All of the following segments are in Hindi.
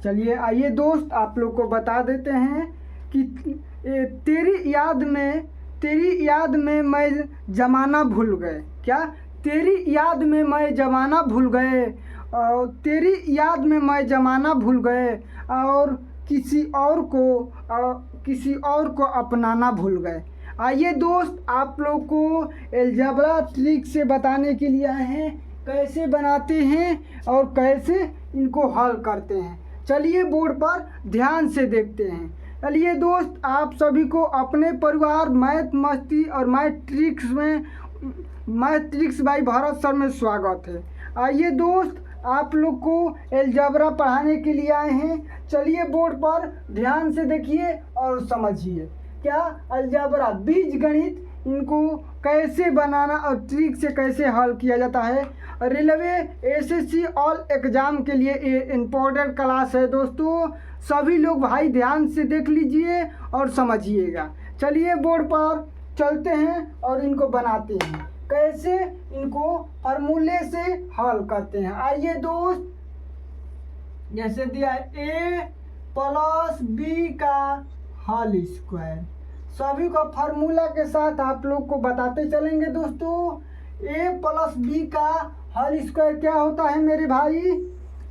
चलिए आइए दोस्त, आप लोग को बता देते हैं कि तेरी याद में मैं ज़माना भूल गए। क्या? तेरी याद में मैं ज़माना भूल गए, और तेरी याद में मैं ज़माना भूल गए, और किसी और को अपनाना भूल गए। आइए दोस्त, आप लोग को अलजेब्रा ट्रिक से बताने के लिए आए हैं कैसे बनाते हैं और कैसे इनको हल करते हैं। चलिए बोर्ड पर ध्यान से देखते हैं। चलिए दोस्त, आप सभी को अपने परिवार मैथ मस्ती और math tricks by Bharat sir में स्वागत है। आइए दोस्त, आप लोग को अलजेब्रा पढ़ाने के लिए आए हैं। चलिए बोर्ड पर ध्यान से देखिए और समझिए। क्या? अलजेब्रा बीजगणित, इनको कैसे बनाना और ट्रिक से कैसे हल किया जाता है। रेलवे एसएससी ऑल एग्ज़ाम के लिए ये इम्पोर्टेंट क्लास है दोस्तों। सभी लोग भाई ध्यान से देख लीजिए और समझिएगा। चलिए बोर्ड पर चलते हैं और इनको बनाते हैं, कैसे इनको फार्मूले से हल करते हैं। आइए दोस्त, जैसे दिया है a + b का होल स्क्वायर, सभी को फार्मूला के साथ आप लोग को बताते चलेंगे दोस्तों। a + b का होल स्क्वायर क्या होता है मेरे भाई?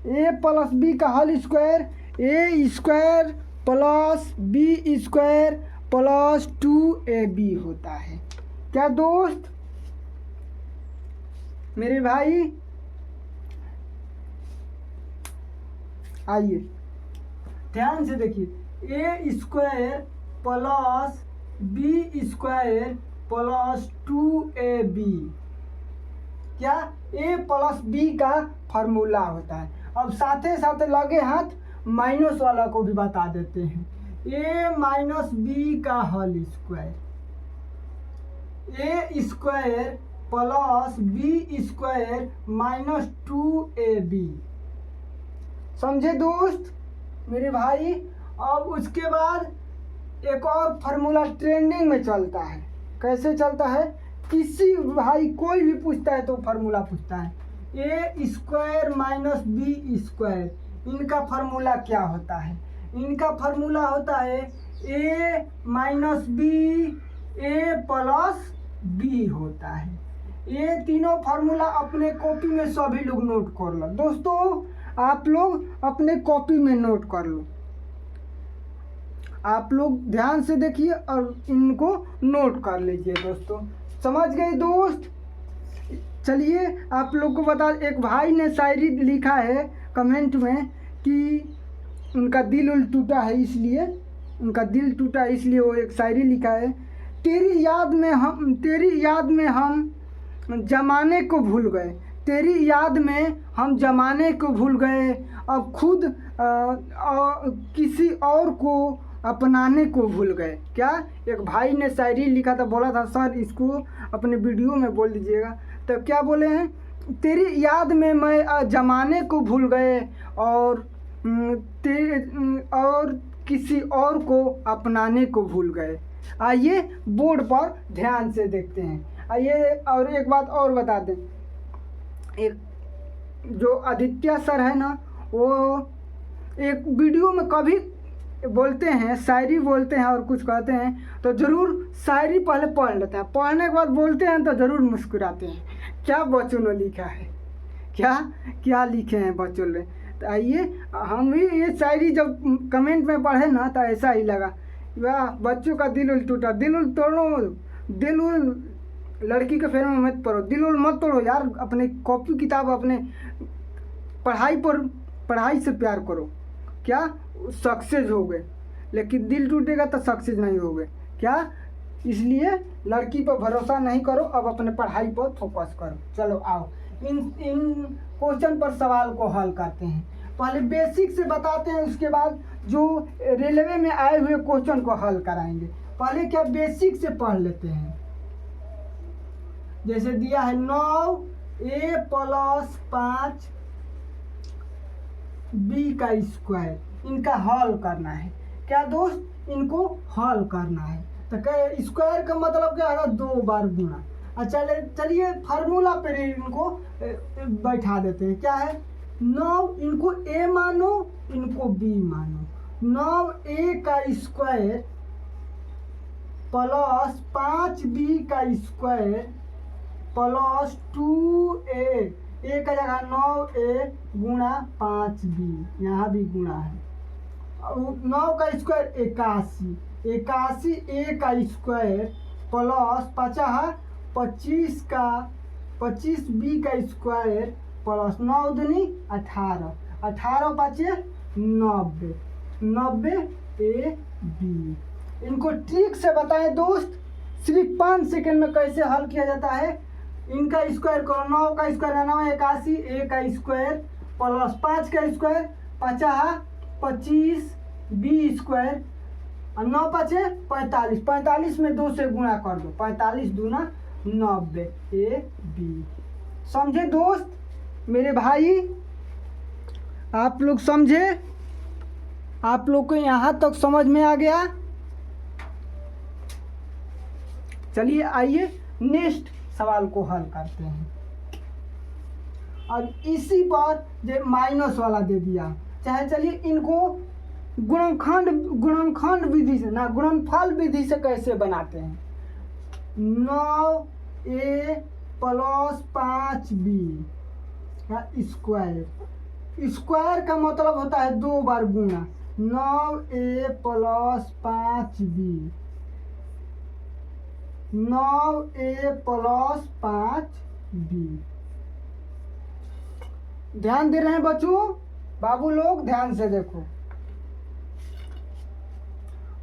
a + b का whole square a² + b² + 2ab होता है। क्या दोस्त मेरे भाई? आइए ध्यान से देखिए, a² + b² + 2ab, क्या? a + b का फार्मूला होता है। अब साथे साथ लगे हाथ माइनस वाला को भी बता देते हैं। a - b का whole square, a² + b² - 2ab, समझे दोस्त मेरे भाई? अब उसके बाद एक और फार्मूला ट्रेंडिंग में चलता है। कैसे चलता है? किसी भाई कोई भी पूछता है तो फार्मूला पूछता है, a² - b², इनका फार्मूला क्या होता है? इनका फार्मूला होता है a - b, a + b होता है। ये तीनों फार्मूला अपने कॉपी में सभी लोग नोट कर लो दोस्तों, आप लोग अपने कॉपी में नोट कर लो। आप लोग ध्यान से देखिए और इनको नोट कर लीजिए दोस्तों। समझ गए दोस्त? चलिए आप लोग को बता, एक भाई ने शायरी लिखा है कमेंट में कि उनका दिल टूटा है, इसलिए वो एक शायरी लिखा है। तेरी याद में हम जमाने को भूल गए, तेरी याद में हम जमाने को भूल गए, अब खुद किसी और को अपनाने को भूल गए। क्या? एक भाई ने शायरी लिखा था, बोला था सर इसको अपने वीडियो में बोल दीजिएगा। तो क्या बोले हैं? तेरी याद में मैं जमाने को भूल गए, और किसी और को अपनाने को भूल गए। आइए बोर्ड पर ध्यान से देखते हैं। आइए और एक बात और बता दें, एक जो आदित्य सर है ना, वो एक वीडियो में कभी बोलते हैं, शायरी बोलते हैं और कुछ कहते हैं तो ज़रूर शायरी पहले पढ़ लेते हैं, पढ़ने के बाद बोलते हैं तो ज़रूर मुस्कुराते हैं। क्या बच्चों ने लिखा है? क्या लिखे हैं बच्चों ने? तो आइए हम भी ये शायरी जब कमेंट में पढ़े ना तो ऐसा ही लगा, वाह बच्चों का दिल टूटा। दिल तोड़ो, लड़की के फेर में मत पढ़ो, दिल मत तोड़ो यार, अपने कॉपी किताब अपने पढ़ाई से प्यार करो। क्या? सक्सेस हो गए, लेकिन दिल टूटेगा तो सक्सेस नहीं हो गए। क्या? इसलिए लड़की पर भरोसा नहीं करो, अब अपने पढ़ाई पर फोकस करो। चलो आओ इन क्वेश्चन पर सवाल को हल करते हैं। पहले बेसिक से बताते हैं, उसके बाद जो रेलवे में आए हुए क्वेश्चन को हल कराएंगे। पहले क्या बेसिक से पढ़ लेते हैं। जैसे दिया है 9a + 5 b², इनका हल करना है। क्या दोस्त? इनको हल करना है। तो स्क्वायर का मतलब क्या है? 2 बार गुणा। अच्छा चलिए फार्मूला पर इनको बैठा देते हैं। क्या है? 9 इनको ए मानो, इनको बी मानो। 9a का स्क्वायर प्लस 5b का स्क्वायर प्लस 2a, ए का जगह 9a गुणा 5b, यहाँ भी गुणा है। 9 का स्क्वायर 81, 81a का स्क्वायर प्लस 25b का स्क्वायर प्लस 9 दूनी 18, 18 पाँचे 90, 90ab। इनको ट्रिक से बताएं दोस्त, सिर्फ 5 सेकंड में कैसे हल किया जाता है। इनका स्क्वायर करो, 9 का स्क्वायर 9 81, a का स्क्वायर प्लस 5 का स्क्वायर 50, 25b स्क्वायर, 9 पाँचे 45, 45 में 2 से गुणा कर दो, 45 दूना 90ab। समझे दोस्त मेरे भाई? आप लोग समझे? आप लोग को यहाँ तक समझ में आ गया? चलिए आइए नेक्स्ट सवाल को हल करते हैं। अब इसी पर जो माइनस वाला दे दिया, चाहे चलिए इनको गुणनखंड विधि से ना गुणनफल विधि से कैसे बनाते हैं। 9a प्लस 5b का स्क्वायर, स्क्वायर का मतलब होता है 2 बार गुणा। 9a plus 5b, 9a plus 5b। ध्यान दे रहे हैं बच्चों? बाबू लोग ध्यान से देखो।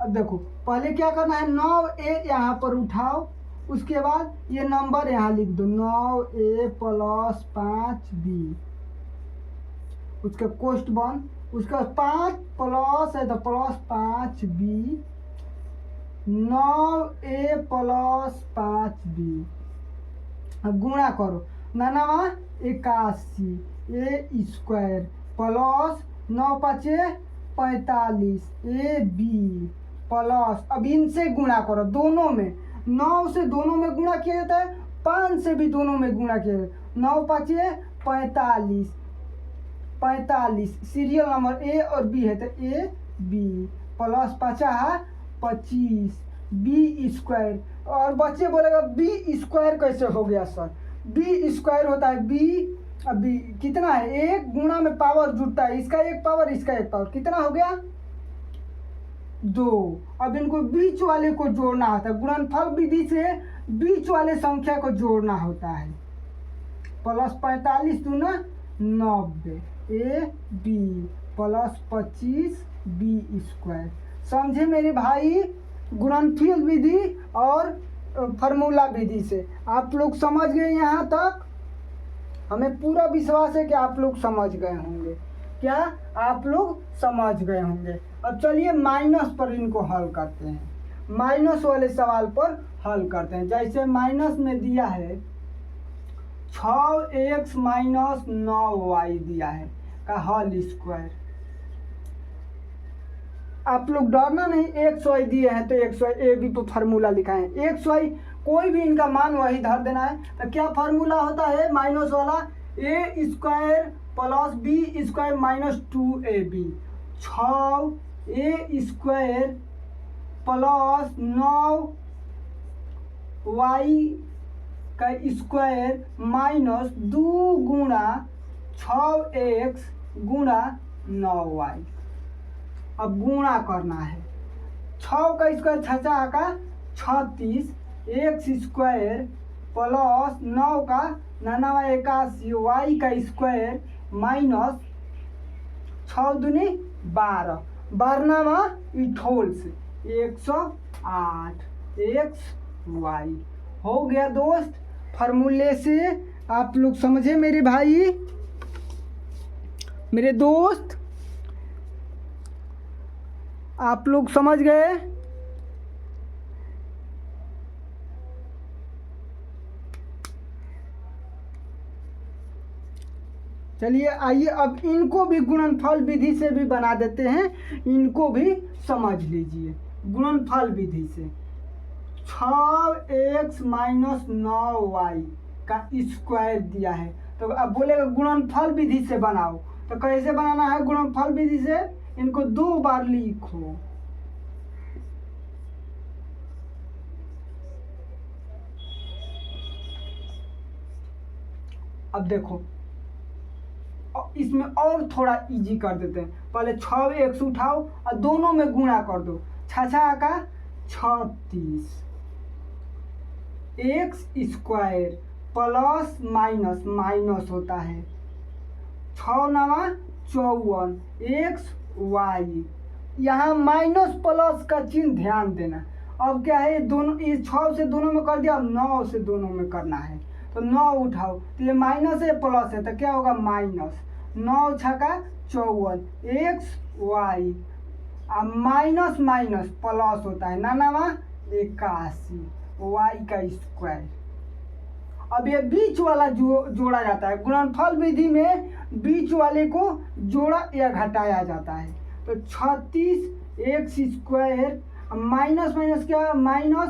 अब देखो पहले क्या करना है, 9a यहाँ पर उठाओ, उसके बाद ये नंबर यहाँ लिख दो 9a प्लस 5b, उसका कोष्ठ बन, उसका 5 प्लस है तो plus 5b, 9a plus 5b। अब गुणा करो, 9 81 a स्क्वायर प्लस 9 पाँचे 45 ab प्लस, अब इनसे गुणा करो दोनों में, 9 से दोनों में गुणा किया जाता है, 5 से भी दोनों में गुणा किया जाता है। 9 पाँचे 45, 45 सीरियल नंबर ए और बी है तो A B plus 50 25 B square. और बच्चे बोलेगा बी स्क्वायर कैसे हो गया सर? बी स्क्वायर होता है बी, अब बी कितना है, एक गुणा में पावर जुड़ता है, इसका एक पावर इसका एक पावर, कितना हो गया 2। अब इनको बीच वाले को जोड़ना होता है, गुणनफल विधि से बीच वाले संख्या को जोड़ना होता है। प्लस 45 दूना 90 A B plus 25 B square. समझे मेरे भाई? गुणनफल विधि और फार्मूला विधि से आप लोग समझ गए यहाँ तक? हमें पूरा विश्वास है कि आप लोग समझ गए होंगे। क्या आप लोग समझ गए होंगे? अब चलिए माइनस पर इनको हल करते हैं, माइनस वाले सवाल पर हल करते हैं। जैसे माइनस में दिया है 6x माइनस 9y दिया है का होल स्क्वायर। आप लोग डरना नहीं, एक्स वाई दिए हैं तो एक्स वाई ए भी तो फार्मूला लिखा है, एक्स वाई कोई भी इनका मान वही धर देना है। तो क्या फार्मूला होता है माइनस वाला, A square plus B square minus 2ab, 6a square plus 9y का स्क्वायर माइनस 2 गुणा 6x गुणा 9y। अब गुणा करना है, 6 का स्क्वायर 6 का 36 एक्स स्क्वायर प्लस 9 का 81 वाई का स्क्वायर माइनस 6 दूनी 12, 12 28 108 एक्स वाई। हो गया दोस्त फार्मूले से। आप लोग समझे मेरे भाई, मेरे दोस्त? आप लोग समझ गए? चलिए आइए अब इनको भी गुणनफल विधि से भी बना देते हैं, इनको भी समझ लीजिए गुणनफल विधि से। 6x माइनस 9y का स्क्वायर दिया है तो अब बोलेगा गुणनफल विधि से बनाओ, तो कैसे बनाना है गुणनफल विधि से, इनको 2 बार लिखो। अब देखो इसमें और थोड़ा इजी कर देते हैं, पहले 6x उठाओ और दोनों में गुणा कर दो, 6 का 36 x square plus minus minus होता है 6 नवा 54 एक्स वाई, यहाँ माइनस प्लस का चिन्ह ध्यान देना। अब क्या है, दोनों इस 6 से दोनों में कर दिया, अब 9 से दोनों में करना है, तो 9 उठाओ, तो ये माइनस है प्लस है, तो क्या होगा माइनस 9 छका 54 एक्स वाई, अब माइनस माइनस प्लस होता है 81 वाई का स्क्वायर। अब ये बीच वाला जोड़ा जाता है, गुणनफल विधि में बीच वाले को जोड़ा या घटाया जाता है, तो 36 एक्स स्क्वायर, माइनस माइनस क्या माइनस,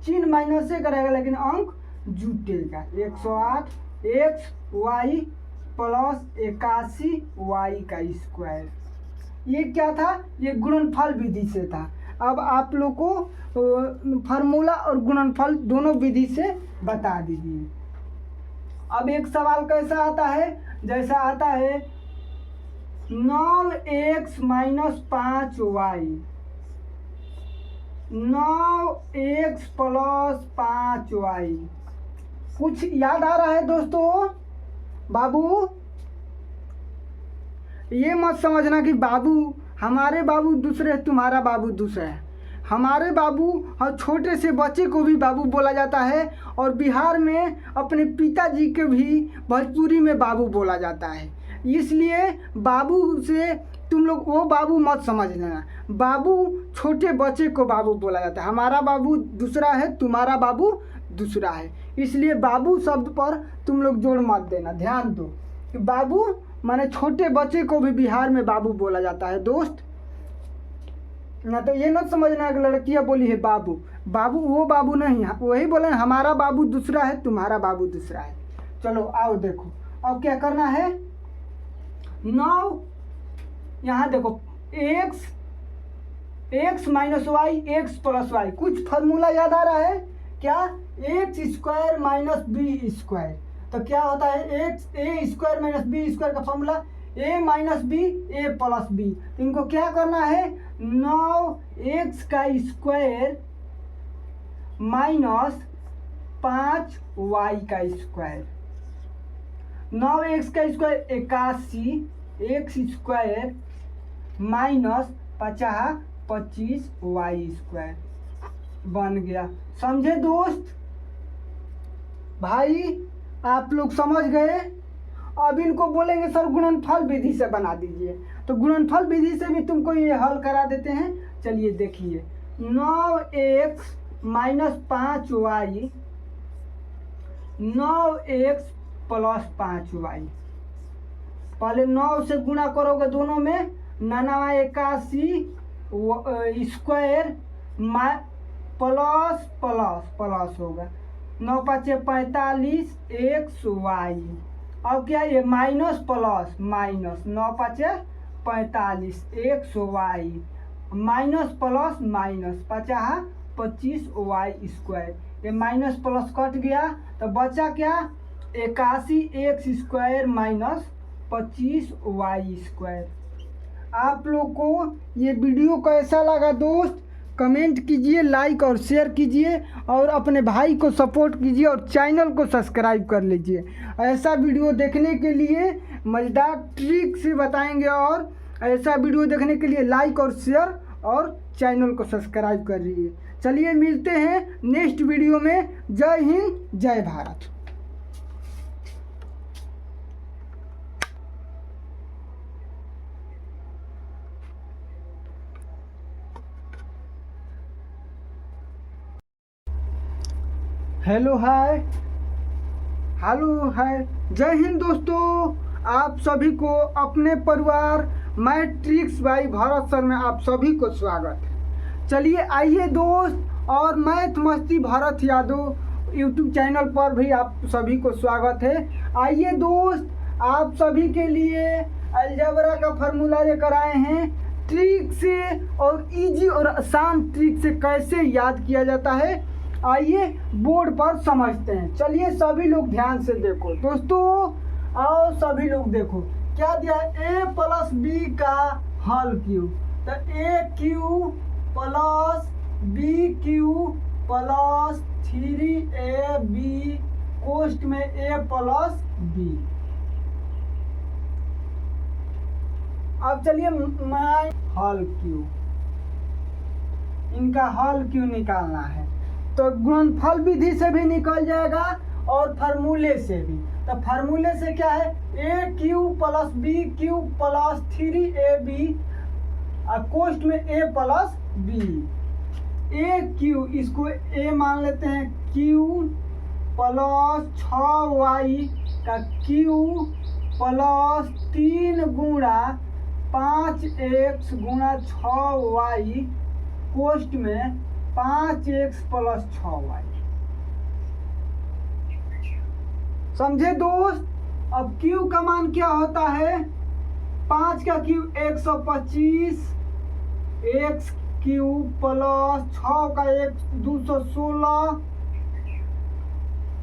चिन्ह माइनस से करेगा लेकिन अंक जुटेगा, 108 एक्स वाई प्लस 81 वाई का स्क्वायर। ये क्या था, ये गुणनफल विधि से था। अब आप लोग को फार्मूला और गुणनफल दोनों विधि से बता दीजिए। अब एक सवाल कैसा आता है, जैसा आता है 9x minus 5y, 9x plus 5y, कुछ याद आ रहा है दोस्तों? बाबू ये मत समझना कि बाबू हमारे बाबू दूसरे है, तुम्हारा बाबू दूसरा है। हमारे बाबू और छोटे से बच्चे को भी बाबू बोला जाता है, और बिहार में अपने पिताजी के भी भोजपुरी में बाबू बोला जाता है। इसलिए बाबू से तुम लोग वो बाबू मत समझ लेना, बाबू छोटे बच्चे को बाबू बोला जाता है। हमारा बाबू दूसरा है, तुम्हारा बाबू दूसरा है, इसलिए बाबू शब्द पर तुम लोग जोड़ मत देना, ध्यान दो कि बाबू माने छोटे बच्चे को भी बिहार में बाबू बोला जाता है दोस्त। ना तो ये न समझना कि लड़कियां बोली है बाबू, बाबू वो बाबू नहीं, वही बोले हमारा बाबू दूसरा है, तुम्हारा बाबू दूसरा है। चलो आओ देखो, अब क्या करना है, 9 यहाँ देखो x minus y x plus y, कुछ फार्मूला याद आ रहा है क्या, x square minus B square, तो क्या होता है x A square minus B square का formula A minus B A plus B. तो इनको क्या करना है, 9x का स्क्वायर माइनस 5y का स्क्वायर, 9x का square 81 x square minus 50 25y square बन गया। समझे दोस्त? भाई आप लोग समझ गए? अब इनको बोलेंगे सर गुणनफल विधि से बना दीजिए, तो गुणनफल विधि से भी तुमको ये हल करा देते हैं। चलिए देखिए, 9x minus 5y 9x plus 5y, पहले 9 से गुणा करोगे दोनों में, 81 स्क्वायर प्लस प्लस प्लस होगा, 9 5 45 एक्स वाई। अब क्या ये minus plus minus, 9 5 45 x y minus plus minus 50 25 y square, ये माइनस प्लस कट गया तो बचा क्या, 81 x square minus 25 y square. आप लोग को ये वीडियो कैसा लगा दोस्त, कमेंट कीजिए, लाइक और शेयर कीजिए, और अपने भाई को सपोर्ट कीजिए और चैनल को सब्सक्राइब कर लीजिए। ऐसा वीडियो देखने के लिए मज़ेदार ट्रिक से बताएंगे, और ऐसा वीडियो देखने के लिए लाइक और शेयर और चैनल को सब्सक्राइब कर लीजिए। चलिए मिलते हैं नेक्स्ट वीडियो में। जय हिंद, जय Bharat. Hello hi, hello hi, जय हिंद दोस्तों। आप सभी को अपने परिवार मैट्रिक्स बाई भारत सर में आप सभी को स्वागत है। चलिए आइए दोस्त, और मैथ मस्ती भारत यादव यूट्यूब चैनल पर भी आप सभी को स्वागत है। आइए दोस्त, आप सभी के लिए अलजेब्रा का फार्मूला लेकर आए हैं। ट्रिक से और इजी और आसान ट्रिक से कैसे याद किया जाता है, आइए बोर्ड पर समझते हैं। चलिए सभी लोग ध्यान से देखो दोस्तों, आओ सभी लोग देखो क्या दिया है। a प्लस बी का हल क्यू, तो A cube plus B cube plus 3ab कोष्ट में a प्लस बी। अब चलिए माई हल क्यू, इनका हल क्यू निकालना है, तो गुणनफल विधि से भी निकल जाएगा और फार्मूले से भी। तो फार्मूले से क्या है, A cube plus B cube plus 3ab और कोष्ट में a plus B. A cube, इसको a मान लेते हैं, क्यू प्लस 6y का क्यू प्लस 3 गुणा 5x गुणा 6y कोष्ट में 5x प्लस 6y। समझे दोस्त। अब q का मान क्या होता है, 5 का q 125 x क्यू प्लस 6 का x 216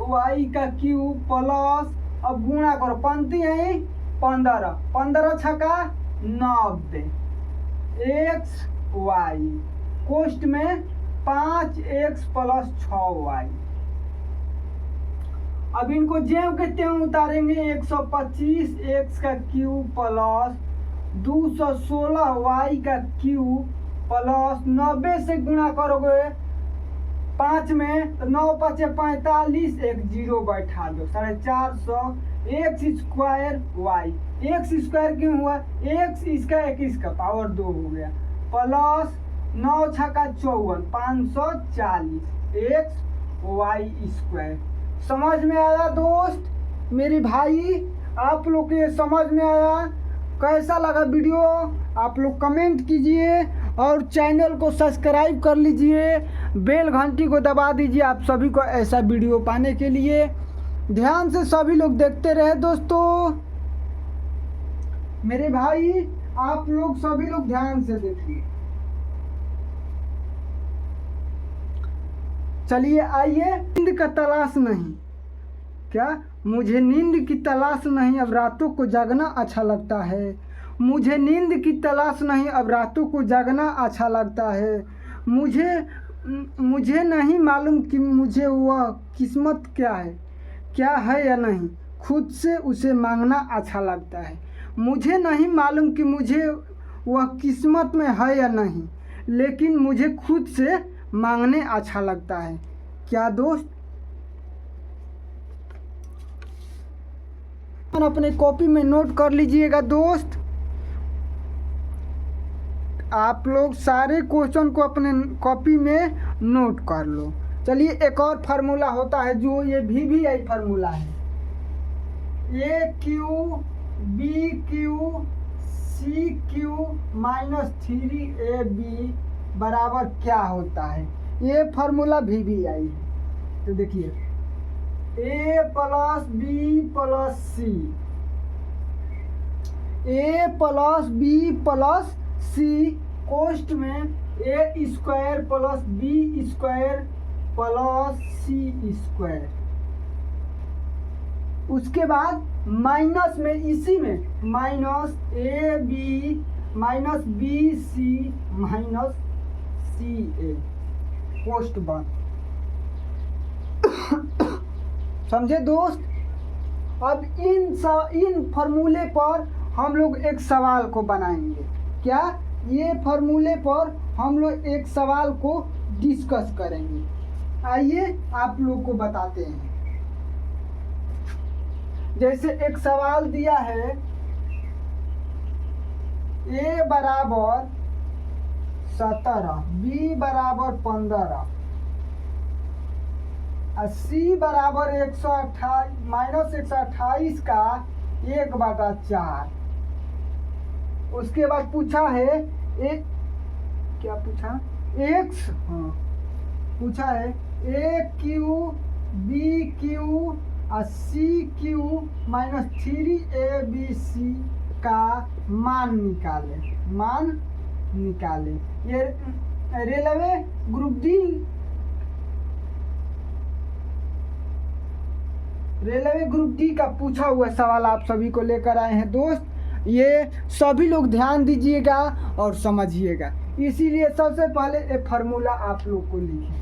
y का क्यू प्लस, अब गुणा करो, पंक्ति है 15, 15 छका 90 x y कोष्ट में 5x प्लस 6y। अब इनको जेव के त्यों उतारेंगे, 125 x का क्यू प्लस 216 y का क्यू प्लस 90 से गुणा करोगे 5 में, तो 9 5 45, एक जीरो बैठा दो, 450 x square y. X square क्यों हुआ, एक्स इसका 21 का पावर 2 हो गया, प्लस 9 छका 54 540 एक्स वाई स्क्वायर। समझ में आया दोस्त मेरे भाई, आप लोग के समझ में आया? कैसा लगा वीडियो आप लोग कमेंट कीजिए और चैनल को सब्सक्राइब कर लीजिए, बेल घंटी को दबा दीजिए आप सभी को ऐसा वीडियो पाने के लिए। ध्यान से सभी लोग देखते रहे दोस्तों मेरे भाई, आप लोग सभी लोग ध्यान से देखिए। चलिए आइए, नींद का तलाश नहीं, क्या मुझे नींद की तलाश नहीं, अब रातों को जागना अच्छा लगता है। मुझे नींद की तलाश नहीं, अब रातों को जागना अच्छा लगता है। मुझे नहीं मालूम कि मुझे वह किस्मत क्या है या नहीं, खुद से उसे मांगना अच्छा लगता है। मुझे नहीं मालूम कि मुझे वह किस्मत में है या नहीं, लेकिन मुझे खुद से मांगने अच्छा लगता है। क्या दोस्त, अपने कॉपी में नोट कर लीजिएगा दोस्त। आप लोग सारे क्वेश्चन को अपने कॉपी में नोट कर लो। चलिए एक और फार्मूला होता है जो ये VVI फार्मूला है, A cube B cube C cube minus 3ab बराबर क्या होता है, ये फार्मूला VVI है। तो देखिए a plus B plus C, a plus B plus C कोष्ट में a square plus B square plus C square. उसके बाद माइनस में, इसी में minus A B minus B C minus C A कोष्ट बन। समझे दोस्त। अब इन फार्मूले पर हम लोग एक सवाल को बनाएंगे। क्या, ये फार्मूले पर हम लोग एक सवाल को डिस्कस करेंगे। आइए आप लोग को बताते हैं। जैसे एक सवाल दिया है, a बराबर 17, b बराबर 15 और c बराबर 128 माइनस 128 का 1/4। उसके बाद पूछा है एक, क्या पूछा, x, हाँ पूछा है a क्यू बी क्यू और सी क्यू माइनस 3ABC का मान निकाले। ये रेलवे ग्रुप डी का पूछा हुआ सवाल आप सभी को लेकर आए हैं दोस्त। ये सभी लोग ध्यान दीजिएगा और समझिएगा। इसीलिए सबसे पहले एक फार्मूला आप लोग को लिखे।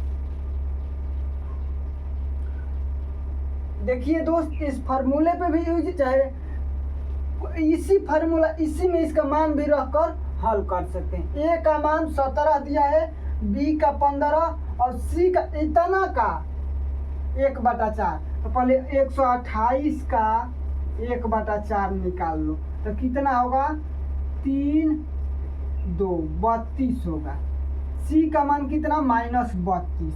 देखिए दोस्त, इस फार्मूले पे भी यूज चाहे इसी में इसका मान भी रखकर हल कर सकते हैं। ए का मान 17 दिया है, बी का 15 और सी का इतना का 1/4। तो पहले 128 का 1/4 निकाल लो तो कितना होगा, 3 2 32 होगा। सी का मान कितना, -32।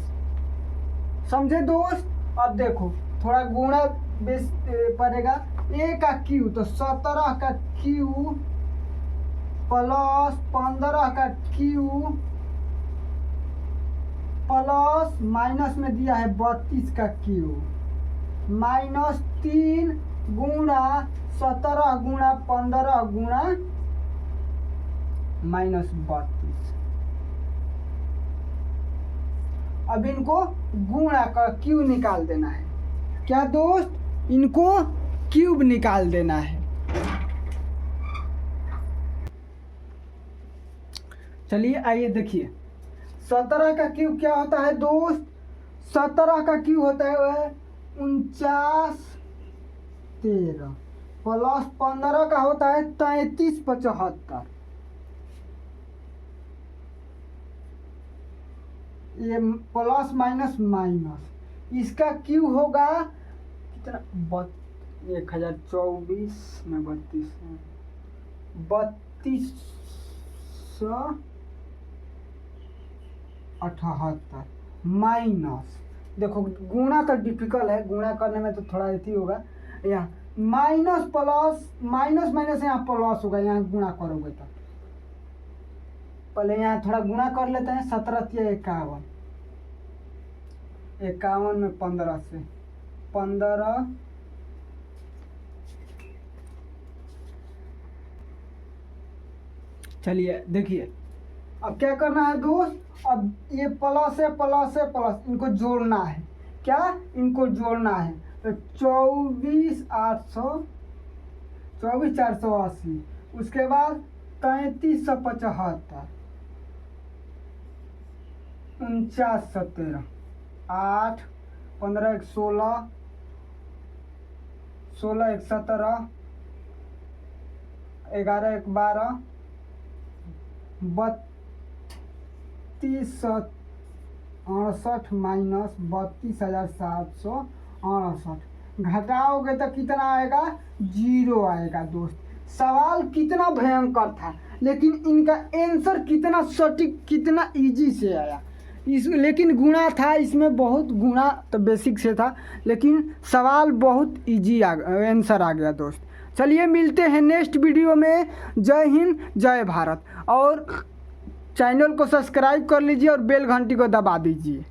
समझे दोस्त। अब देखो थोड़ा गुणा बेस पड़ेगा। ए का क्यू तो 17 का क्यू प्लस 15 का क्यू प्लस माइनस में दिया है 32 का क्यू -3 गुणा 17 गुणा 15 गुणा -32। अब इनको गुणा कर क्यू निकाल देना है। क्या दोस्त, इनको क्यूब निकाल देना है। चलिए आइए देखिए, 17 का क्यूब क्या होता है दोस्त। 17 का क्यूब होता है वह 49 13 प्लस 15 का होता है 33 75। ये प्लस माइनस इसका क्यू होगा कितना, 1024 में 3278 माइनस, देखो गुणा तो डिफिकल्ट है, गुणा करने में तो थोड़ा ऐसी होगा। यहाँ माइनस प्लस माइनस यहाँ प्लस होगा, यहाँ गुणा करोगे तो पहले यहाँ थोड़ा गुणा कर लेते हैं। 17 51 में 15 से 15 चलिए देखिए अब क्या करना है दोस्त। अब ये प्लस है प्लस है प्लस, इनको जोड़ना है। क्या, इनको जोड़ना है। तो 24,480 उसके बाद 3375 49 8 15 16 16 17 11 12 3268 माइनस 32,768 घटाओगे तो कितना आएगा, 0 आएगा दोस्त। सवाल कितना भयंकर था, लेकिन इनका आंसर कितना सटीक, कितना इजी से आया। लेकिन गुणा था इसमें, बहुत गुणा तो बेसिक से था, लेकिन सवाल बहुत इजी आंसर आ गया दोस्त। चलिए मिलते हैं नेक्स्ट वीडियो में। जय हिंद, जय भारत। और चैनल को सब्सक्राइब कर लीजिए और बेल घंटी को दबा दीजिए।